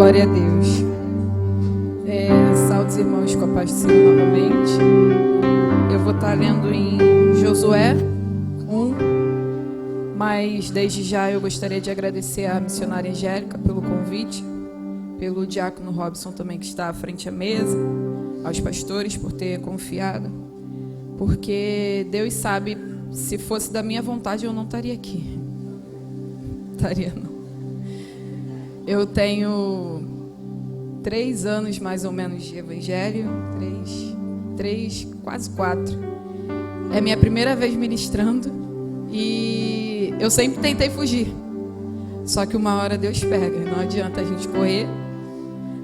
Glória a Deus. Saúde, irmãos, com a paz do Senhor novamente. Eu vou estar lendo em Josué 1, mas desde já eu gostaria de agradecer à missionária Angélica pelo convite, pelo diácono Robson também, que está à frente à mesa, aos pastores por ter confiado, porque Deus sabe, se fosse da minha vontade eu não estaria aqui. Estaria não. Eu tenho 3 anos mais ou menos de evangelho, quase 4. É minha primeira vez ministrando e eu sempre tentei fugir. Só que uma hora Deus pega. Não adianta a gente correr,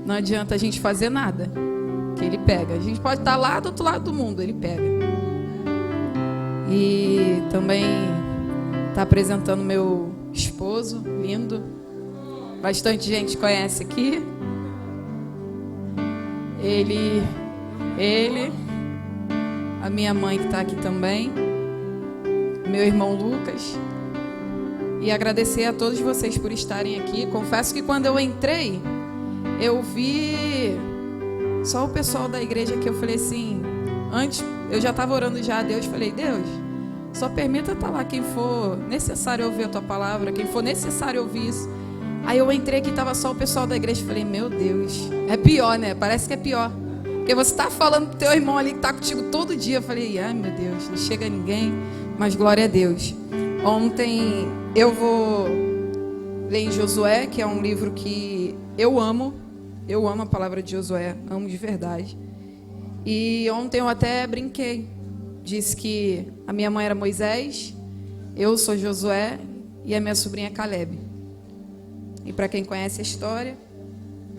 não adianta a gente fazer nada, que Ele pega. A gente pode estar lá do outro lado do mundo, Ele pega. E também está apresentando meu esposo, lindo. Bastante gente conhece aqui. Ele, a minha mãe que está aqui também, meu irmão Lucas. E agradecer a todos vocês por estarem aqui. Confesso que quando eu entrei, eu vi só o pessoal da igreja que eu falei assim, antes eu já estava orando já a Deus, falei, Deus, só permita estar lá quem for necessário ouvir a tua palavra, quem for necessário ouvir isso. Aí eu entrei aqui, estava só o pessoal da igreja, falei, meu Deus, é pior, né? Parece que é pior. Porque você está falando pro teu irmão ali que está contigo todo dia. Eu falei, ai meu Deus, não chega ninguém, mas glória a Deus. Ontem eu vou ler em Josué, que é um livro que eu amo a palavra de Josué, amo de verdade. E ontem eu até brinquei, disse que a minha mãe era Moisés, eu sou Josué e a minha sobrinha é Caleb. E para quem conhece a história,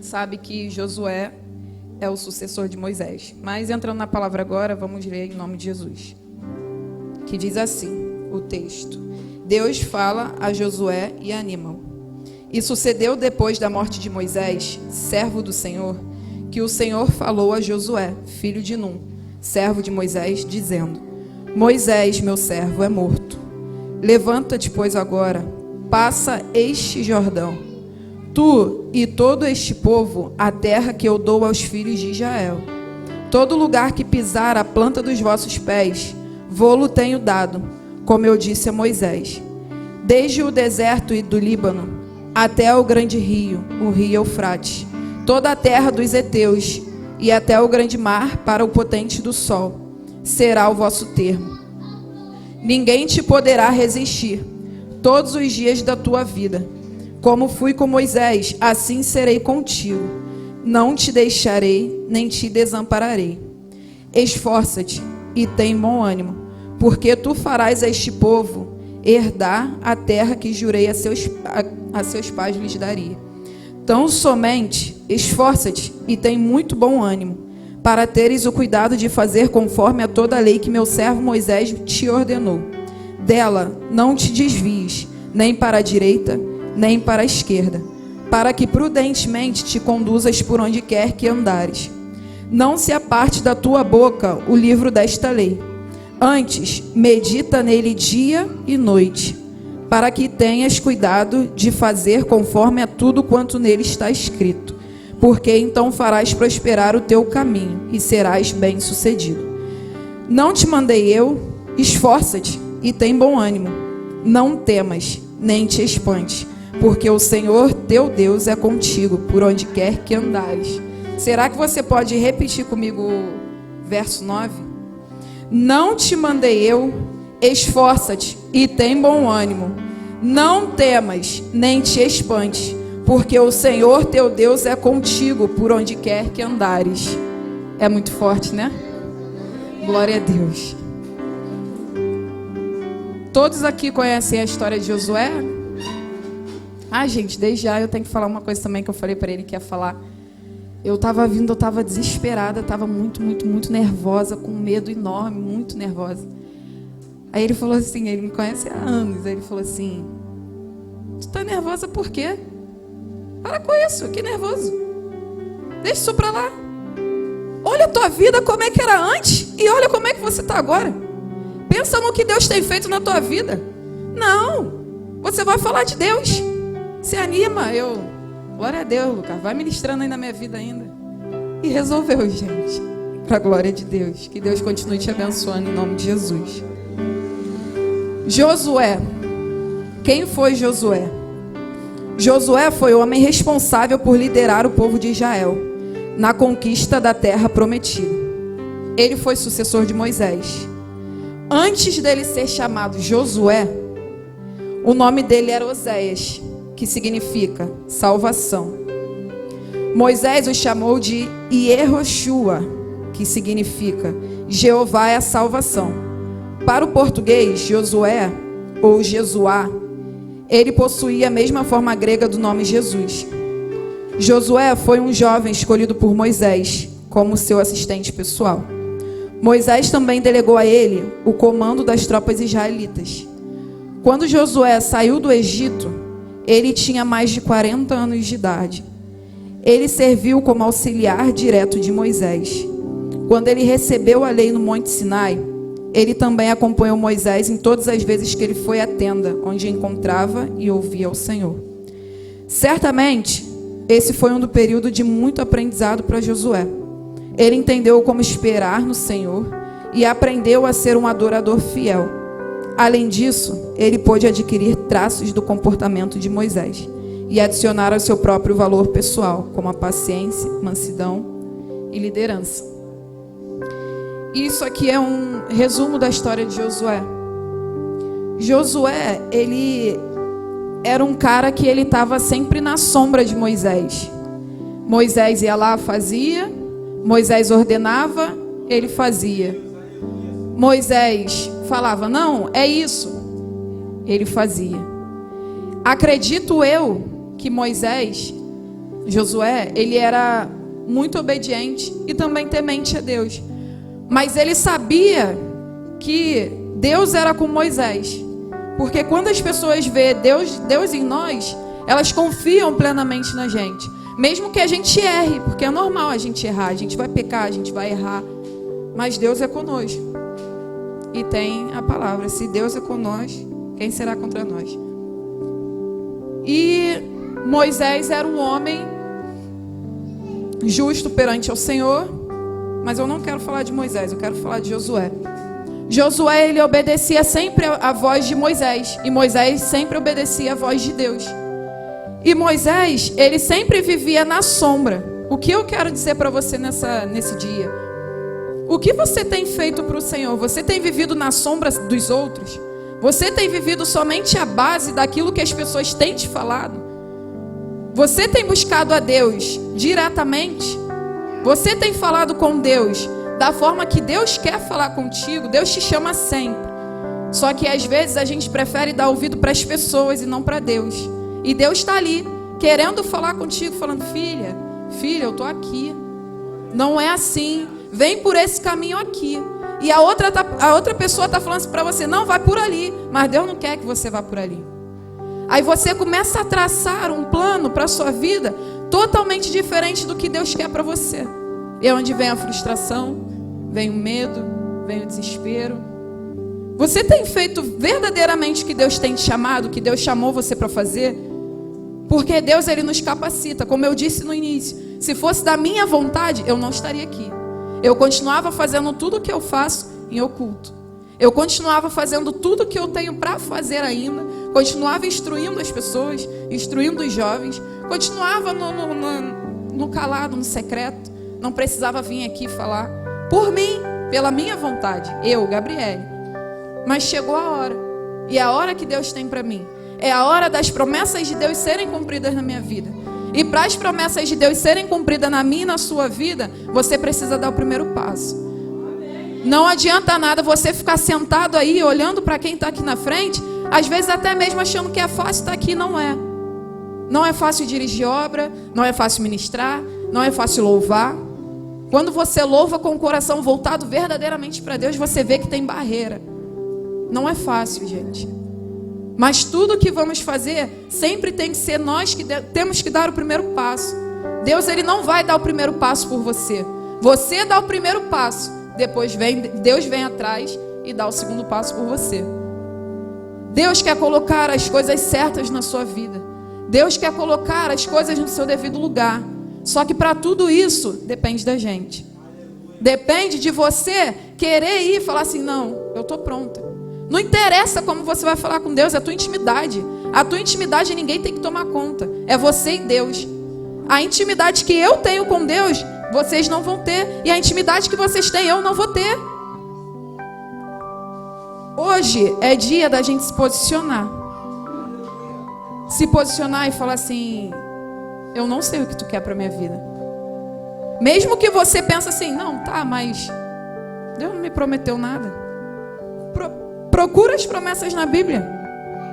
sabe que Josué é o sucessor de Moisés. Mas entrando na palavra agora, vamos ler em nome de Jesus. Que diz assim, o texto. Deus fala a Josué e anima-o. E sucedeu depois da morte de Moisés, servo do Senhor, que o Senhor falou a Josué, filho de Num, servo de Moisés, dizendo, Moisés, meu servo, é morto. Levanta-te, pois, agora, passa este Jordão, tu e todo este povo, a terra que eu dou aos filhos de Israel. Todo lugar que pisar a planta dos vossos pés, vô-lo tenho dado, como eu disse a Moisés. Desde o deserto e do Líbano, até o grande rio, o rio Eufrates, toda a terra dos heteus, e até o grande mar para o potente do sol, será o vosso termo. Ninguém te poderá resistir, todos os dias da tua vida. Como fui com Moisés, assim serei contigo. Não te deixarei, nem te desampararei. Esforça-te e tem bom ânimo, porque tu farás a este povo herdar a terra que jurei a seus pais lhes daria. Tão somente esforça-te e tem muito bom ânimo, para teres o cuidado de fazer conforme a toda a lei que meu servo Moisés te ordenou. Dela não te desvies, nem para a direita, nem para a esquerda, para que prudentemente te conduzas por onde quer que andares. Não se aparte da tua boca o livro desta lei. Antes, medita nele dia e noite, para que tenhas cuidado de fazer conforme a tudo quanto nele está escrito, porque então farás prosperar o teu caminho e serás bem-sucedido. Não te mandei eu? Esforça-te e tem bom ânimo. Não temas, nem te espantes, porque o Senhor teu Deus é contigo por onde quer que andares. Será que você pode repetir comigo o verso 9? Não te mandei eu? Esforça-te e tem bom ânimo. Não temas, nem te espantes, porque o Senhor teu Deus é contigo por onde quer que andares. É muito forte, né? Glória a Deus. Todos aqui conhecem a história de Josué? Gente, desde já eu tenho que falar uma coisa também que eu falei para ele que ia falar. Eu estava desesperada, estava muito nervosa, com medo enorme, muito nervosa. Aí ele falou assim, ele me conhece há anos, aí ele falou assim, tu tá nervosa por quê? Para com isso, que nervoso. Deixa isso pra lá. Olha a tua vida como é que era antes e olha como é que você está agora. Pensa no que Deus tem feito na tua vida. Não, você vai falar de Deus. Se anima, eu Glória a Deus, Lucas. Vai ministrando aí na minha vida ainda. E resolveu, gente. Para a glória de Deus. Que Deus continue te abençoando em nome de Jesus. Josué. Quem foi Josué? Josué foi o homem responsável por liderar o povo de Israel na conquista da terra prometida. Ele foi sucessor de Moisés. Antes dele ser chamado Josué, o nome dele era Oséias, que significa salvação. Moisés o chamou de Iehoshua, que significa Jeová é a salvação. Para o português, Josué ou Jesuá, ele possuía a mesma forma grega do nome Jesus. Josué foi um jovem escolhido por Moisés como seu assistente pessoal. Moisés também delegou a ele o comando das tropas israelitas. Quando Josué saiu do Egito, ele tinha mais de 40 anos de idade. Ele serviu como auxiliar direto de Moisés. Quando ele recebeu a lei no Monte Sinai, ele também acompanhou Moisés em todas as vezes que ele foi à tenda, onde encontrava e ouvia o Senhor. Certamente, esse foi um período de muito aprendizado para Josué. Ele entendeu como esperar no Senhor e aprendeu a ser um adorador fiel. Além disso, ele pôde adquirir traços do comportamento de Moisés e adicionar ao seu próprio valor pessoal, como a paciência, mansidão e liderança. Isso aqui é um resumo da história de Josué. Josué, ele era um cara que ele estava sempre na sombra de Moisés. Moisés ia lá, fazia. Moisés ordenava, ele fazia. Moisés falava, não, é isso. Ele fazia. Acredito eu que Josué, ele era muito obediente e também temente a Deus. Mas ele sabia que Deus era com Moisés. Porque quando as pessoas veem Deus em nós, elas confiam plenamente na gente. Mesmo que a gente erre, porque é normal a gente errar, a gente vai pecar, a gente vai errar. Mas Deus é conosco. E tem a palavra, se Deus é conosco, quem será contra nós? E Moisés era um homem justo perante ao Senhor. Mas eu não quero falar de Moisés, eu quero falar de Josué. Josué, ele obedecia sempre a voz de Moisés. E Moisés sempre obedecia a voz de Deus. E Moisés, ele sempre vivia na sombra. O que eu quero dizer para você nesse dia? O que você tem feito para o Senhor? Você tem vivido na sombra dos outros? Você tem vivido somente a base daquilo que as pessoas têm te falado? Você tem buscado a Deus diretamente? Você tem falado com Deus da forma que Deus quer falar contigo? Deus te chama sempre. Só que às vezes a gente prefere dar ouvido para as pessoas e não para Deus. E Deus está ali, querendo falar contigo, falando, filha, eu estou aqui. Não é assim. Vem por esse caminho aqui. E a outra pessoa está falando para você, não, vai por ali. Mas Deus não quer que você vá por ali. Aí você começa a traçar um plano para a sua vida totalmente diferente do que Deus quer para você. E é onde vem a frustração, vem o medo, vem o desespero. Você tem feito verdadeiramente o que Deus tem te chamado, o que Deus chamou você para fazer? Porque Deus, ele nos capacita. Como eu disse no início, se fosse da minha vontade, eu não estaria aqui. Eu continuava fazendo tudo o que eu faço em oculto. Eu continuava fazendo tudo o que eu tenho para fazer ainda. Continuava instruindo as pessoas, instruindo os jovens. Continuava no calado, no secreto. Não precisava vir aqui falar por mim, pela minha vontade. Eu, Gabriele. Mas chegou a hora. E a hora que Deus tem para mim é a hora das promessas de Deus serem cumpridas na minha vida. E para as promessas de Deus serem cumpridas na minha e na sua vida, você precisa dar o primeiro passo. Não adianta nada você ficar sentado aí, olhando para quem está aqui na frente, às vezes até mesmo achando que é fácil estar aqui, não é. Não é fácil dirigir obra, não é fácil ministrar, não é fácil louvar. Quando você louva com o coração voltado verdadeiramente para Deus, você vê que tem barreira. Não é fácil, gente. Mas tudo que vamos fazer, sempre tem que ser nós que temos que dar o primeiro passo. Deus, ele não vai dar o primeiro passo por você. Você dá o primeiro passo. Depois Deus vem atrás e dá o segundo passo por você. Deus quer colocar as coisas certas na sua vida. Deus quer colocar as coisas no seu devido lugar. Só que para tudo isso, depende da gente. Depende de você querer ir e falar assim, não, eu estou pronta. Não interessa como você vai falar com Deus, é a tua intimidade. A tua intimidade ninguém tem que tomar conta. É você e Deus. A intimidade que eu tenho com Deus, vocês não vão ter. E a intimidade que vocês têm, eu não vou ter. Hoje é dia da gente se posicionar. Se posicionar e falar assim, eu não sei o que tu quer para minha vida. Mesmo que você pense assim, não, tá, mas Deus não me prometeu nada. Procura as promessas na Bíblia.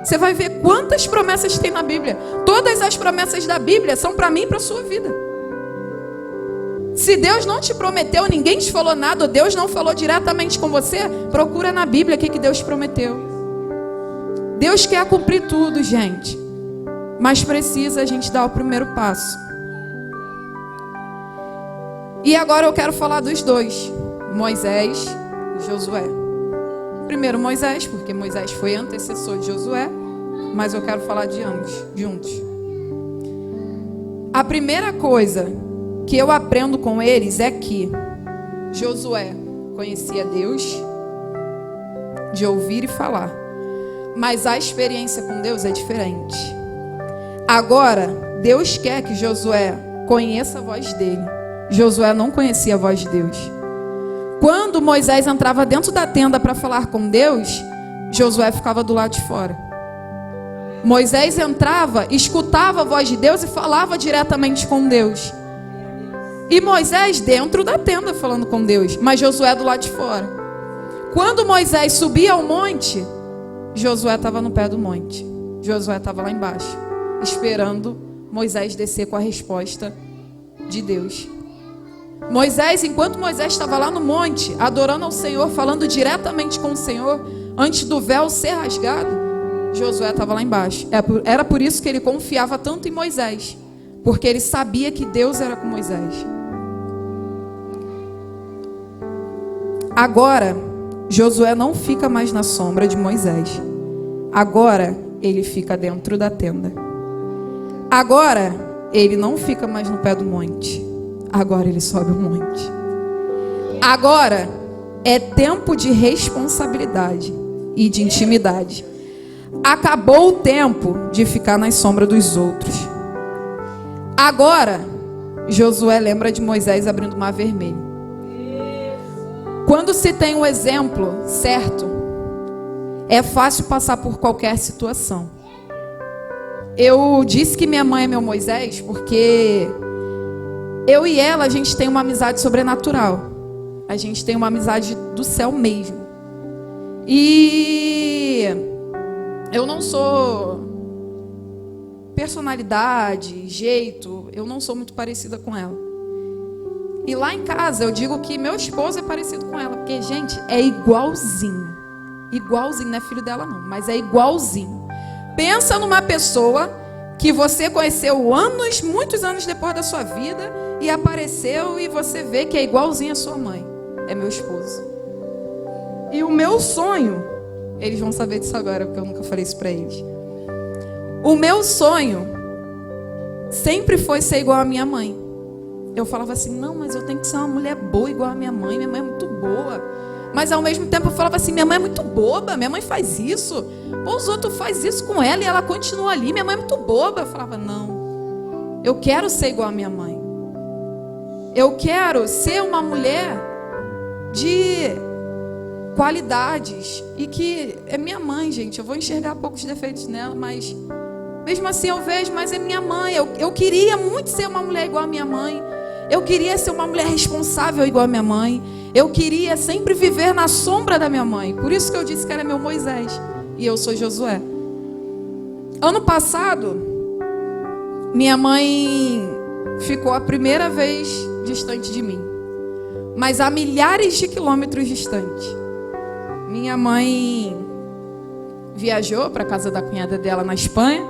Você vai ver quantas promessas tem na Bíblia. Todas as promessas da Bíblia são para mim e para a sua vida. Se Deus não te prometeu, ninguém te falou nada, ou Deus não falou diretamente com você, procura na Bíblia o que Deus prometeu. Deus quer cumprir tudo, gente. Mas precisa a gente dar o primeiro passo. E agora eu quero falar dos dois, Moisés e Josué. Primeiro Moisés, porque Moisés foi antecessor de Josué, mas eu quero falar de ambos juntos. A primeira coisa que eu aprendo com eles é que Josué conhecia Deus de ouvir e falar, mas a experiência com Deus é diferente. Agora, Deus quer que Josué conheça a voz dele. Josué não conhecia a voz de Deus. Quando Moisés entrava dentro da tenda para falar com Deus, Josué ficava do lado de fora. Moisés entrava, escutava a voz de Deus e falava diretamente com Deus. E Moisés dentro da tenda falando com Deus, mas Josué do lado de fora. Quando Moisés subia ao monte, Josué estava no pé do monte. Josué estava lá embaixo, esperando Moisés descer com a resposta de Deus. Enquanto Moisés estava lá no monte, adorando ao Senhor, falando diretamente com o Senhor, antes do véu ser rasgado, Josué estava lá embaixo. Era por isso que ele confiava tanto em Moisés, porque ele sabia que Deus era com Moisés. Agora, Josué não fica mais na sombra de Moisés. Agora, ele fica dentro da tenda. Agora, ele não fica mais no pé do monte. Agora ele sobe o monte. Agora é tempo de responsabilidade e de intimidade. Acabou o tempo de ficar na sombra dos outros. Agora, Josué lembra de Moisés abrindo o mar vermelho. Quando se tem um exemplo certo, é fácil passar por qualquer situação. Eu disse que minha mãe é meu Moisés porque eu e ela, a gente tem uma amizade sobrenatural. A gente tem uma amizade do céu mesmo. E eu não sou personalidade, jeito, eu não sou muito parecida com ela. E lá em casa eu digo que meu esposo é parecido com ela, porque, gente, é igualzinho. Igualzinho, não é filho dela não, mas é igualzinho. Pensa numa pessoa que você conheceu muitos anos depois da sua vida e apareceu e você vê que é igualzinho a sua mãe. É meu esposo. E o meu sonho, eles vão saber disso agora, porque eu nunca falei isso pra eles. O meu sonho sempre foi ser igual a minha mãe. Eu falava assim, não, mas eu tenho que ser uma mulher boa igual a minha mãe é muito boa. Mas ao mesmo tempo eu falava assim, minha mãe é muito boba, minha mãe faz isso. Pô, os outros fazem isso com ela e ela continua ali, minha mãe é muito boba. Eu falava, não, eu quero ser igual a minha mãe. Eu quero ser uma mulher de qualidades. E que é minha mãe, gente, eu vou enxergar poucos defeitos nela, mas mesmo assim eu vejo, mas é minha mãe. Eu queria muito ser uma mulher igual a minha mãe. Eu queria ser uma mulher responsável igual a minha mãe. Eu queria sempre viver na sombra da minha mãe. Por isso que eu disse que era meu Moisés. E eu sou Josué. Ano passado, minha mãe ficou a primeira vez distante de mim. Mas a milhares de quilômetros distante. Minha mãe viajou para a casa da cunhada dela na Espanha.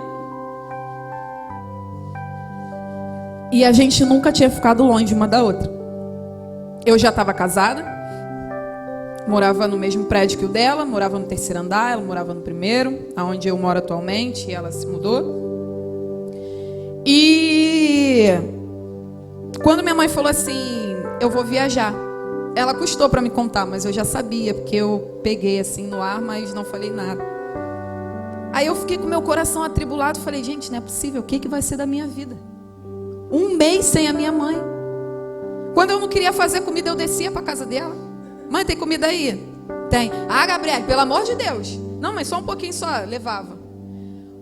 E a gente nunca tinha ficado longe uma da outra. Eu já estava casada, morava no mesmo prédio que o dela, morava no terceiro andar, ela morava no primeiro, aonde eu moro atualmente, e ela se mudou. E quando minha mãe falou assim, eu vou viajar, ela custou para me contar, mas eu já sabia, porque eu peguei assim no ar, mas não falei nada. Aí eu fiquei com meu coração atribulado, falei, gente, não é possível, o que vai ser da minha vida? 1 mês sem a minha mãe. Quando eu não queria fazer comida, eu descia para casa dela. Mãe, tem comida aí? Tem. Ah, Gabriel, pelo amor de Deus. Não, mas só um pouquinho só, levava.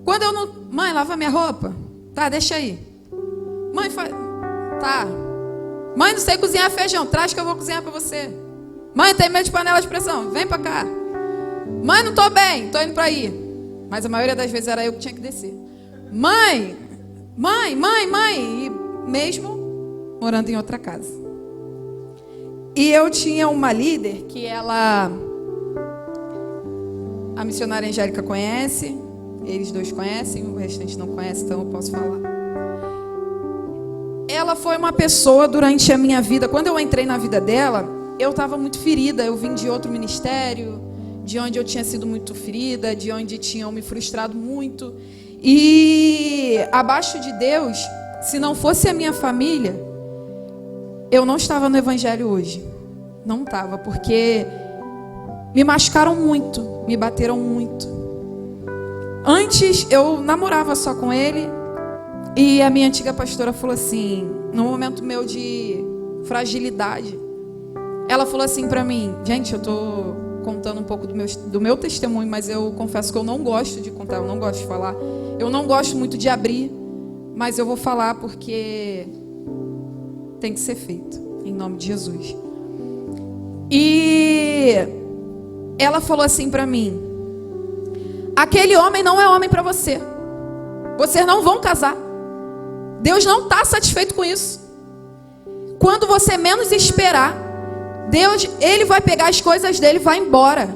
Quando eu não... Mãe, lava minha roupa. Tá, deixa aí. Mãe, tá. Mãe, não sei cozinhar feijão, traz que eu vou cozinhar para você. Mãe, tem medo de panela de pressão, vem para cá. Mãe, não tô bem, tô indo para aí. Mas a maioria das vezes era eu que tinha que descer. Mãe. E mesmo morando em outra casa. E eu tinha uma líder que ela... A missionária Angélica conhece, eles dois conhecem, o restante não conhece, então eu posso falar. Ela foi uma pessoa durante a minha vida, quando eu entrei na vida dela, eu estava muito ferida, eu vim de outro ministério, de onde eu tinha sido muito ferida, de onde tinham me frustrado muito. E abaixo de Deus, se não fosse a minha família, eu não estava no evangelho hoje. Não estava, porque me machucaram muito, me bateram muito. Antes eu namorava só com ele, e a minha antiga pastora falou assim, no momento meu de fragilidade, ela falou assim para mim, gente, eu tô contando um pouco do meu testemunho, mas eu confesso que eu não gosto de contar, eu não gosto de falar, eu não gosto muito de abrir, mas eu vou falar porque tem que ser feito, em nome de Jesus. E ela falou assim para mim, aquele homem não é homem para você, vocês não vão casar, Deus não está satisfeito com isso. Quando você menos esperar, Deus, Ele vai pegar as coisas dele e vai embora.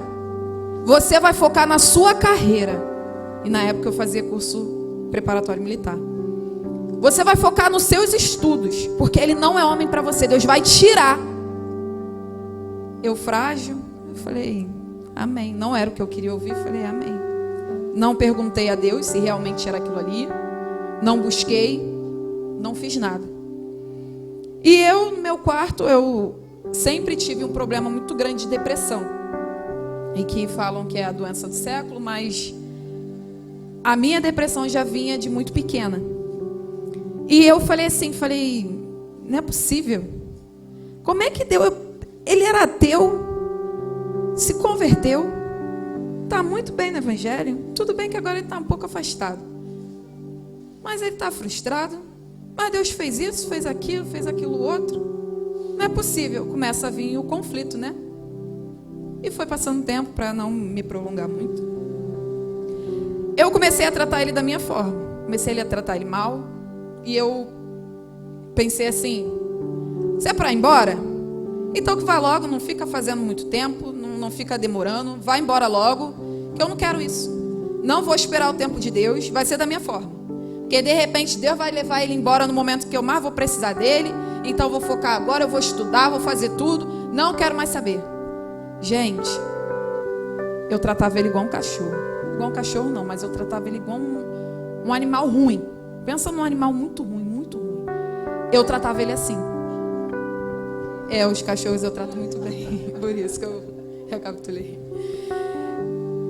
Você vai focar na sua carreira. E na época eu fazia curso preparatório militar. Você vai focar nos seus estudos, porque Ele não é homem para você. Deus vai tirar. Eu frágil, eu falei, amém. Não era o que eu queria ouvir, eu falei, amém. Não perguntei a Deus se realmente era aquilo ali. Não busquei. Não fiz nada. E eu, no meu quarto, eu sempre tive um problema muito grande de depressão. E que falam que é a doença do século, mas a minha depressão já vinha de muito pequena. E eu falei assim, não é possível. Como é que Deus... Ele era ateu, se converteu, está muito bem no evangelho. Tudo bem que agora ele está um pouco afastado. Mas ele está frustrado. Mas Deus fez isso, fez aquilo outro. Não é possível. Começa a vir o conflito, né? E foi passando tempo para não me prolongar muito. Eu comecei a tratar ele da minha forma. Comecei a tratar ele mal. E eu pensei assim, se é para ir embora, então que vá logo, não fica fazendo muito tempo, não fica demorando, vai embora logo, que eu não quero isso. Não vou esperar o tempo de Deus, vai ser da minha forma. Porque de repente Deus vai levar ele embora no momento que eu mais vou precisar dele. Então eu vou focar agora, eu vou estudar, vou fazer tudo. Não quero mais saber. Gente, eu tratava ele igual um cachorro. Igual um cachorro não, mas eu tratava ele igual um animal ruim. Pensa num animal muito ruim, muito ruim. Eu tratava ele assim. Os cachorros eu trato muito bem. Por isso que eu recapitulei.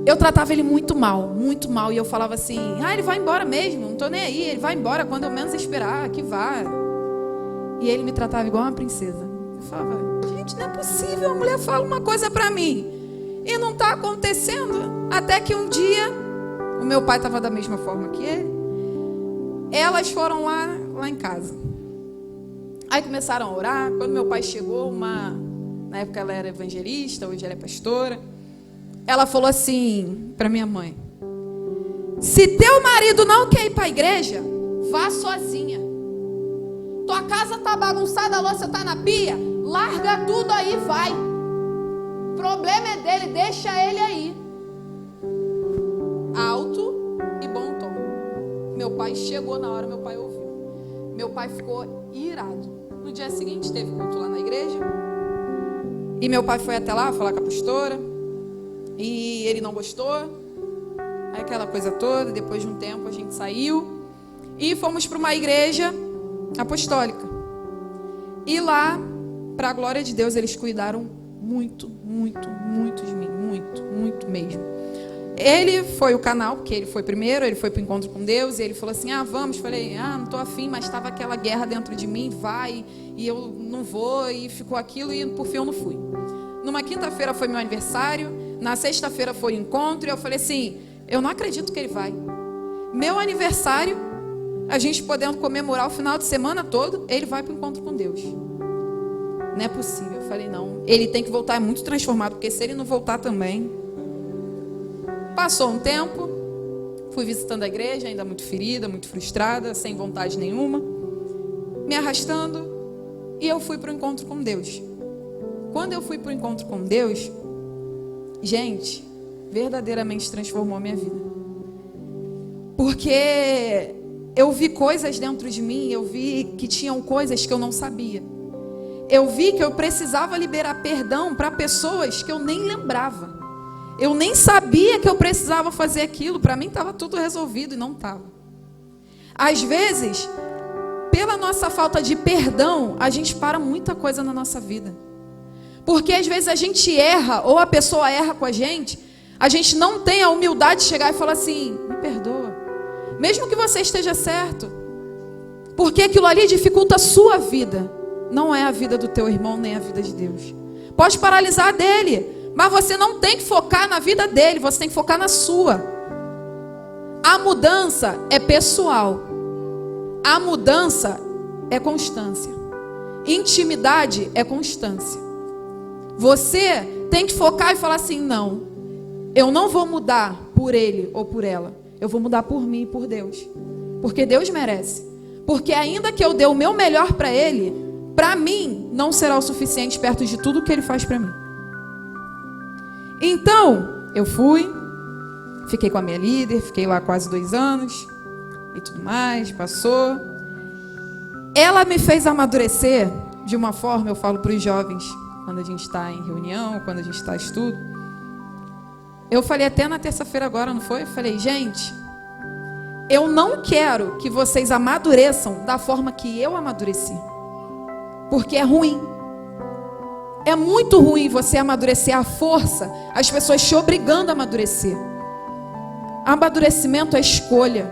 Eu tratava ele muito mal, e eu falava assim, ele vai embora mesmo, não tô nem aí, ele vai embora quando eu menos esperar, que vá. E ele me tratava igual uma princesa. Eu falava, gente, não é possível, a mulher fala uma coisa pra mim e não tá acontecendo. Até que um dia, o meu pai estava da mesma forma que ele, elas foram lá em casa. Aí começaram a orar. Quando meu pai chegou, na época ela era evangelista, hoje ela é pastora, ela falou assim para minha mãe, se teu marido não quer ir para a igreja, vá sozinha. Tua casa tá bagunçada, a louça tá na pia, larga tudo aí e vai. O problema é dele, deixa ele aí. Alto e bom tom. Meu pai chegou na hora, meu pai ouviu. Meu pai ficou irado. No dia seguinte teve culto lá na igreja. E meu pai foi até lá falar com a pastora. E ele não gostou. Aí aquela coisa toda, depois de um tempo a gente saiu. e fomos para uma igreja apostólica. E lá, para a glória de Deus, eles cuidaram muito, muito, muito de mim. Muito, muito mesmo. Ele foi o canal, porque ele foi primeiro, ele foi para o encontro com Deus, e ele falou assim, vamos. Falei, não estou afim, mas estava aquela guerra dentro de mim, vai, e eu não vou, e ficou aquilo, e por fim eu não fui. Numa quinta-feira foi meu aniversário, na sexta-feira foi o encontro, e eu falei assim, eu não acredito que ele vai. Meu aniversário, a gente podendo comemorar o final de semana todo, ele vai para o encontro com Deus. Não é possível. Eu falei, não, ele tem que voltar, é muito transformado, porque se ele não voltar também... Passou um tempo, fui visitando a igreja, ainda muito ferida, muito frustrada, sem vontade nenhuma, me arrastando, e eu fui para o encontro com Deus. Quando eu fui para o encontro com Deus, gente, verdadeiramente transformou a minha vida. Porque eu vi coisas dentro de mim, eu vi que tinham coisas que eu não sabia. Eu vi que eu precisava liberar perdão para pessoas que eu nem lembrava. Eu nem sabia que eu precisava fazer aquilo. Para mim estava tudo resolvido e não estava. Às vezes, pela nossa falta de perdão, a gente para muita coisa na nossa vida. Porque às vezes a gente erra, ou a pessoa erra com a gente não tem a humildade de chegar e falar assim, me perdoa. Mesmo que você esteja certo. Porque aquilo ali dificulta a sua vida. Não é a vida do teu irmão, nem a vida de Deus. Pode paralisar a dele. Mas você não tem que focar na vida dele, você tem que focar na sua. A mudança é pessoal. A mudança é constância. Intimidade é constância. Você tem que focar e falar assim, não, eu não vou mudar por ele ou por ela. Eu vou mudar por mim e por Deus. Porque Deus merece. Porque ainda que eu dê o meu melhor para ele, para mim não será o suficiente perto de tudo que ele faz para mim. Então, eu fui, fiquei com a minha líder, fiquei lá quase 2 anos e tudo mais, passou. Ela me fez amadurecer de uma forma, eu falo para os jovens, quando a gente está em reunião, quando a gente está em estudo. Eu falei até na terça-feira agora, não foi? Eu falei, gente, eu não quero que vocês amadureçam da forma que eu amadureci. Porque é ruim. É muito ruim você amadurecer à força, as pessoas te obrigando a amadurecer. Amadurecimento é escolha.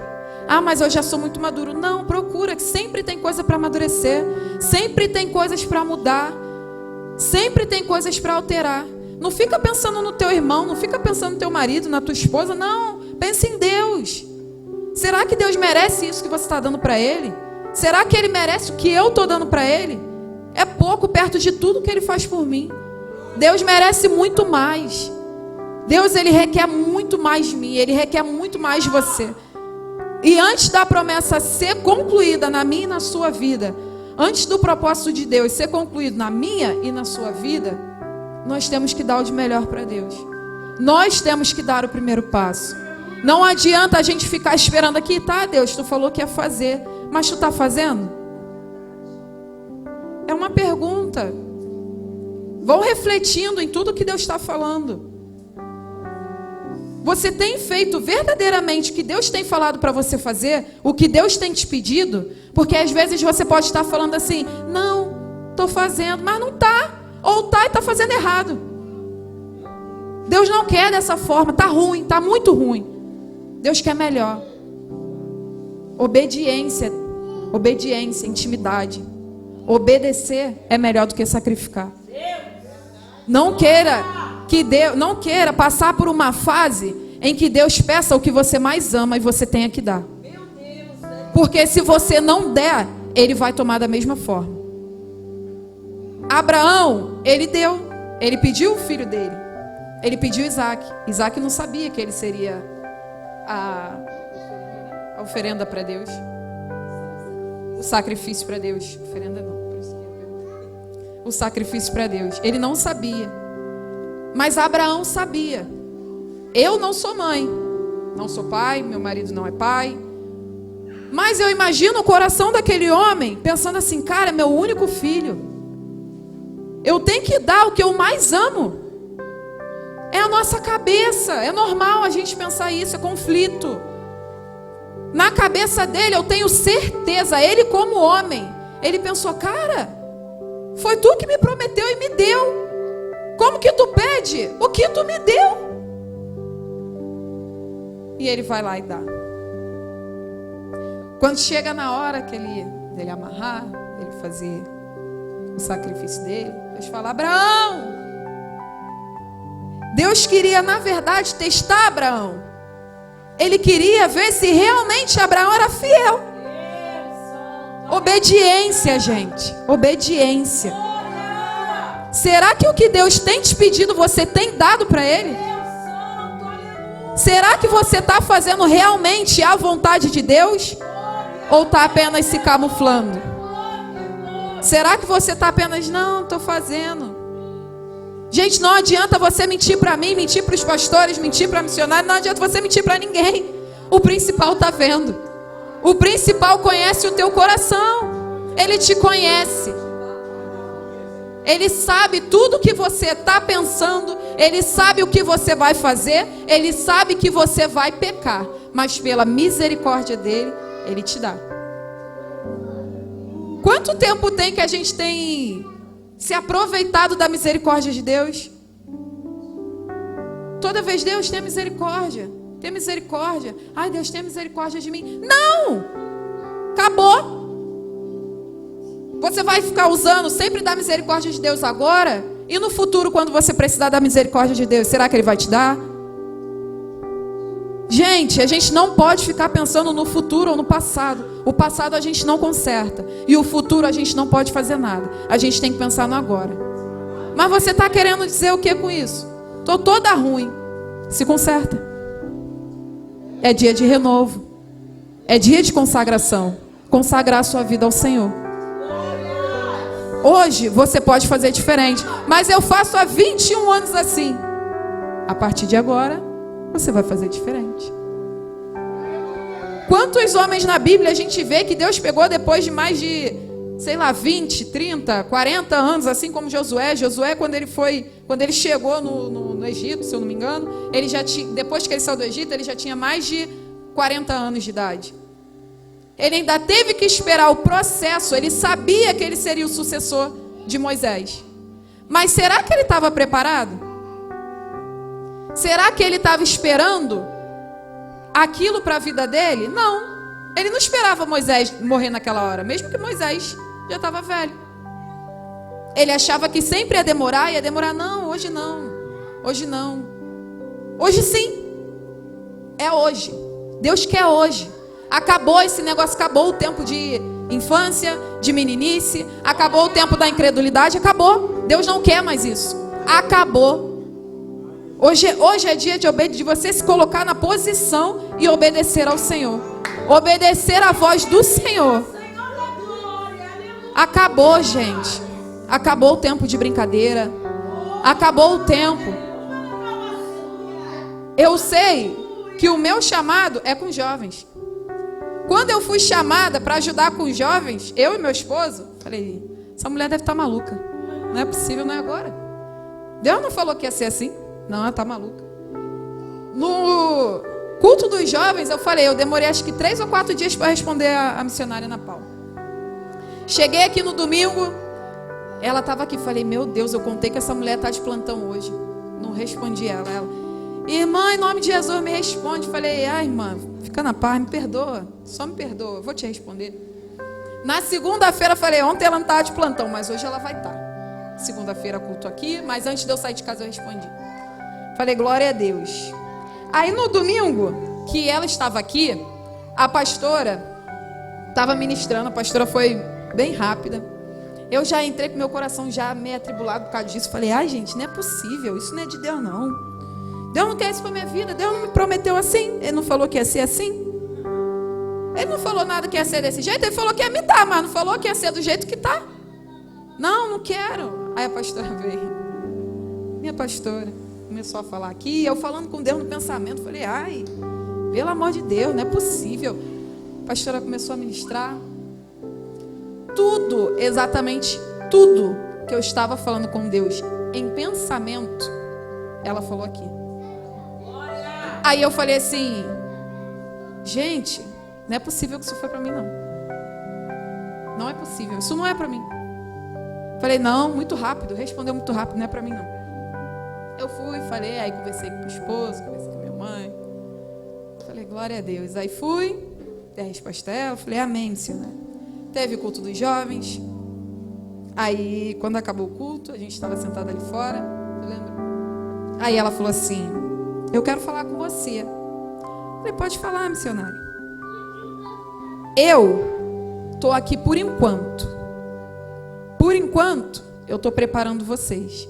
Mas eu já sou muito maduro. Não, procura, que sempre tem coisa para amadurecer. Sempre tem coisas para mudar. Sempre tem coisas para alterar. Não fica pensando no teu irmão, não fica pensando no teu marido, na tua esposa. Não, pense em Deus. Será que Deus merece isso que você está dando para Ele? Será que Ele merece o que eu estou dando para Ele? É pouco perto de tudo que Ele faz por mim. Deus merece muito mais. Deus, Ele requer muito mais de mim. Ele requer muito mais de você. E antes da promessa ser concluída na minha e na sua vida, antes do propósito de Deus ser concluído na minha e na sua vida, nós temos que dar o de melhor para Deus. Nós temos que dar o primeiro passo. Não adianta a gente ficar esperando aqui, tá, Deus, tu falou que ia fazer, mas tu está fazendo? É uma pergunta. Vão refletindo em tudo que Deus está falando. Você tem feito verdadeiramente o que Deus tem falado para você fazer? O que Deus tem te pedido? Porque às vezes você pode estar falando assim, não, estou fazendo, mas não está. Ou está e está fazendo errado. Deus não quer dessa forma, está ruim, está muito ruim. Deus quer melhor. Obediência, intimidade. Obedecer é melhor do que sacrificar. Não queira passar por uma fase em que Deus peça o que você mais ama e você tenha que dar. Porque se você não der, Ele vai tomar da mesma forma. Abraão, ele deu, ele pediu o filho dele, ele pediu Isaac. Isaac não sabia que ele seria a oferenda para Deus, o sacrifício para Deus. Oferenda não, o sacrifício para Deus. Ele não sabia, mas Abraão sabia. Eu não sou mãe, não sou pai, meu marido não é pai, mas eu imagino o coração daquele homem pensando assim, cara, é meu único filho. Eu tenho que dar o que eu mais amo. É a nossa cabeça. É normal a gente pensar isso, é conflito. Na cabeça dele, eu tenho certeza, ele como homem, ele pensou, cara, foi tu que me prometeu e me deu. Como que tu pede o que tu me deu? E ele vai lá e dá. Quando chega na hora dele amarrar, ele fazer o sacrifício dele, Deus fala, Abraão. Deus queria, na verdade, testar Abraão. Ele queria ver se realmente Abraão era fiel. Obediência, gente. Obediência. Será que o que Deus tem te pedido, você tem dado para Ele? Será que você está fazendo realmente a vontade de Deus? Ou está apenas se camuflando? Será que você está apenas, não, estou fazendo. Gente, não adianta você mentir para mim, mentir para os pastores, mentir para missionários, não adianta você mentir para ninguém. O principal está vendo. O principal conhece o teu coração. Ele te conhece. Ele sabe tudo que você está pensando. Ele sabe o que você vai fazer. Ele sabe que você vai pecar. Mas pela misericórdia dele, Ele te dá. Quanto tempo tem que a gente tem se aproveitado da misericórdia de Deus? Toda vez, Deus, tem misericórdia. Tem misericórdia. Ai, Deus, tem misericórdia de mim. Não! Acabou. Você vai ficar usando sempre da misericórdia de Deus agora? E no futuro, quando você precisar da misericórdia de Deus, será que Ele vai te dar? Gente, a gente não pode ficar pensando no futuro ou no passado. O passado a gente não conserta. E o futuro a gente não pode fazer nada. A gente tem que pensar no agora. Mas você está querendo dizer o que com isso? Estou toda ruim. Se conserta. É dia de renovo. É dia de consagração. Consagrar a sua vida ao Senhor. Hoje você pode fazer diferente. Mas eu faço há 21 anos assim. A partir de agora, você vai fazer diferente. Quantos homens na Bíblia a gente vê que Deus pegou depois de mais de, 20, 30, 40 anos, assim como Josué. Josué, quando ele chegou no Egito, se eu não me engano, ele já tinha, depois que ele saiu do Egito, ele já tinha mais de 40 anos de idade. Ele ainda teve que esperar o processo. Ele sabia que ele seria o sucessor de Moisés. Mas será que ele estava preparado? Será que ele estava esperando aquilo para a vida dele? Não. Ele não esperava Moisés morrer naquela hora, mesmo que Moisés já estava velho. Ele achava que sempre ia demorar. Não, hoje não. Hoje não. Hoje sim. É hoje. Deus quer hoje. Acabou esse negócio, acabou o tempo de infância, de meninice, acabou o tempo da incredulidade, acabou. Deus não quer mais isso. Acabou. Hoje é dia de você se colocar na posição e obedecer ao Senhor. Obedecer à voz do Senhor. Acabou, gente. Acabou o tempo de brincadeira. Acabou o tempo. Eu sei que o meu chamado é com jovens. Quando eu fui chamada para ajudar com os jovens, eu e meu esposo, falei, essa mulher deve estar maluca. Não é possível, não é agora. Deus não falou que ia ser assim. Não, ela está maluca. No culto dos jovens, eu demorei acho que 3 ou 4 dias para responder a missionária Ana Paula. Cheguei aqui no domingo, ela estava aqui, falei, meu Deus, eu contei que essa mulher está de plantão hoje. Não respondi ela. Irmã, em nome de Jesus, me responde. Falei, irmã, fica na paz, me perdoa. Só me perdoa, eu vou te responder. Na segunda-feira, falei, ontem ela não estava de plantão, mas hoje ela vai estar. Segunda-feira, culto aqui, mas antes de eu sair de casa, eu respondi. Falei, glória a Deus. Aí no domingo, que ela estava aqui, a pastora estava ministrando, a pastora foi bem rápida. Eu já entrei com meu coração já meio atribulado por causa disso. Falei, gente, não é possível, isso não é de Deus não. Deus não quer isso para minha vida, Deus não me prometeu assim. Ele não falou que ia ser assim. Ele não falou nada que ia ser desse jeito. Ele falou que ia me dar, mas não falou que ia ser do jeito que está. Não quero. Aí a pastora veio. Minha pastora começou a falar aqui. Eu falando com Deus no pensamento. Falei, pelo amor de Deus, não é possível. A pastora começou a ministrar. Tudo, exatamente tudo que eu estava falando com Deus em pensamento, ela falou aqui. Aí eu falei assim, gente, Não é possível que isso foi para mim, não. Não é possível, isso não é para mim. Falei, não, muito rápido, respondeu muito rápido, não é para mim, não. Eu fui, falei, aí conversei com o esposo, conversei com a minha mãe. Falei, glória a Deus. Aí fui, dei a resposta a ela, falei, amém, missionária. Teve o culto dos jovens. Aí, quando acabou o culto, a gente estava sentado ali fora, você lembra? Aí ela falou assim, eu quero falar com você. Falei, pode falar, missionária. Eu estou aqui por enquanto. Por enquanto, eu estou preparando vocês.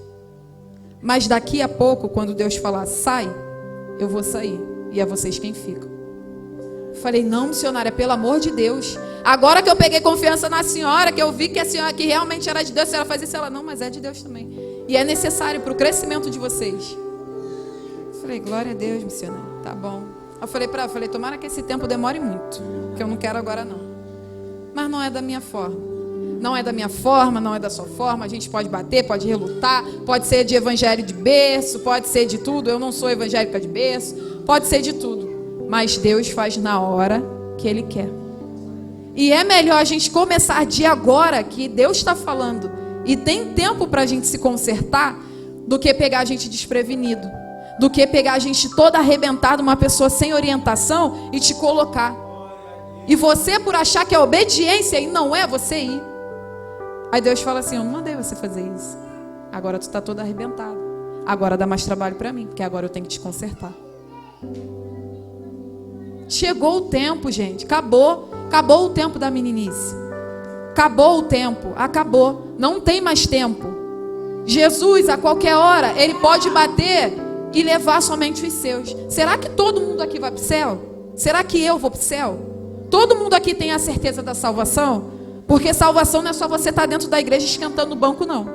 Mas daqui a pouco, quando Deus falar, sai, eu vou sair. E é vocês quem ficam. Falei, não, missionária, pelo amor de Deus. Agora que eu peguei confiança na senhora, que eu vi que a senhora que realmente era de Deus, se ela faz isso, ela não, mas é de Deus também. E é necessário para o crescimento de vocês. Falei, glória a Deus, missionária, tá bom. Eu falei para ela, tomara que esse tempo demore muito, que eu não quero agora não. Mas não é da minha forma. Não é da minha forma, não é da sua forma. A gente pode bater, pode relutar, pode ser de evangelho de berço, pode ser de tudo. Eu não sou evangélica de berço, pode ser de tudo. Mas Deus faz na hora que Ele quer. E é melhor a gente começar de agora, que Deus está falando, e tem tempo para a gente se consertar, do que pegar a gente desprevenido. Do que pegar a gente toda arrebentada, uma pessoa sem orientação, e te colocar. E você, por achar que é obediência, e não é, você ir. Aí Deus fala assim, eu não mandei você fazer isso. Agora tu está todo arrebentado. Agora dá mais trabalho para mim, porque agora eu tenho que te consertar. Chegou o tempo, gente. Acabou o tempo da meninice. Acabou o tempo. Acabou. Não tem mais tempo. Jesus, a qualquer hora, Ele pode bater e levar somente os seus. Será que todo mundo aqui vai para o céu? Será que eu vou para o céu? Todo mundo aqui tem a certeza da salvação? Porque salvação não é só você estar dentro da igreja esquentando no banco, não.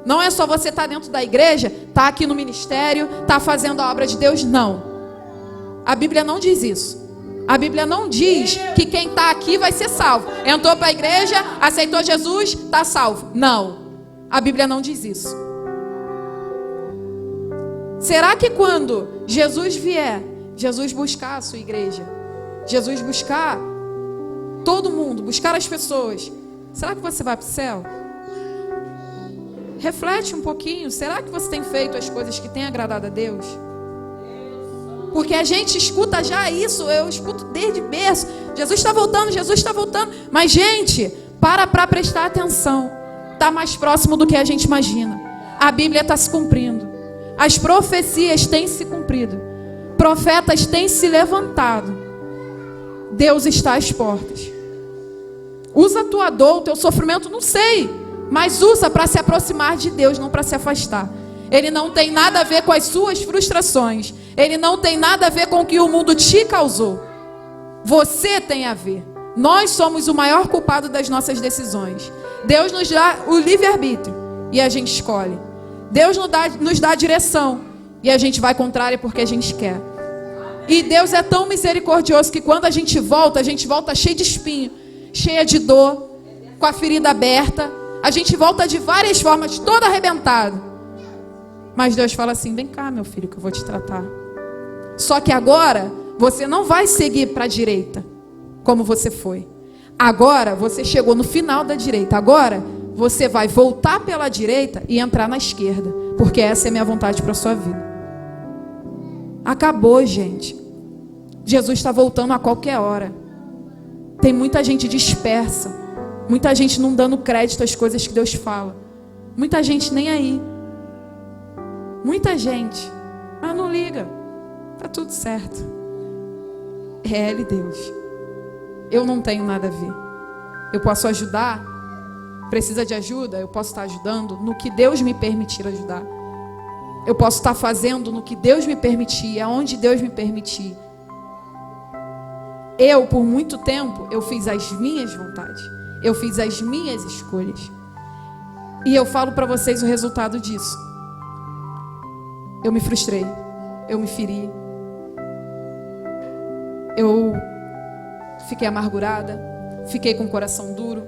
Não é só você estar dentro da igreja, estar aqui no ministério, estar fazendo a obra de Deus, não. A Bíblia não diz isso. A Bíblia não diz que quem está aqui vai ser salvo. Entrou para a igreja, aceitou Jesus, está salvo. Não. A Bíblia não diz isso. Será que quando Jesus vier, Jesus buscar a sua igreja, Jesus buscar todo mundo, buscar as pessoas, será que você vai para o céu? Reflete um pouquinho. Será que você tem feito as coisas que têm agradado a Deus? Porque a gente escuta já isso, eu escuto desde berço. Jesus está voltando, Jesus está voltando. Mas, gente, para prestar atenção. Está mais próximo do que a gente imagina. A Bíblia está se cumprindo. As profecias têm se cumprido. Profetas têm se levantado. Deus está às portas. Usa a tua dor, o teu sofrimento, não sei. Mas usa para se aproximar de Deus, não para se afastar. Ele não tem nada a ver com as suas frustrações. Ele não tem nada a ver com o que o mundo te causou. Você tem a ver. Nós somos o maior culpado das nossas decisões. Deus nos dá o livre-arbítrio e a gente escolhe. Deus nos dá a direção e a gente vai contrária porque a gente quer. E Deus é tão misericordioso que quando a gente volta cheio de espinho, cheia de dor, com a ferida aberta. A gente volta de várias formas, todo arrebentado. Mas Deus fala assim, vem cá, meu filho, que eu vou te tratar. Só que agora, você não vai seguir para a direita, como você foi. Agora, você chegou no final da direita. Agora, você vai voltar pela direita e entrar na esquerda. Porque essa é a minha vontade para a sua vida. Acabou, gente. Jesus está voltando a qualquer hora. Tem muita gente dispersa. Muita gente não dando crédito às coisas que Deus fala. Muita gente nem aí. Muita gente. Mas não liga. Tá tudo certo. É Ele, Deus. Eu não tenho nada a ver. Eu posso ajudar. Precisa de ajuda? Eu posso estar ajudando no que Deus me permitir ajudar. Eu posso estar fazendo no que Deus me permitir, aonde Deus me permitir. Eu, por muito tempo, eu fiz as minhas vontades. Eu fiz as minhas escolhas. E eu falo para vocês o resultado disso. Eu me frustrei. Eu me feri. Eu fiquei amargurada. Fiquei com o coração duro.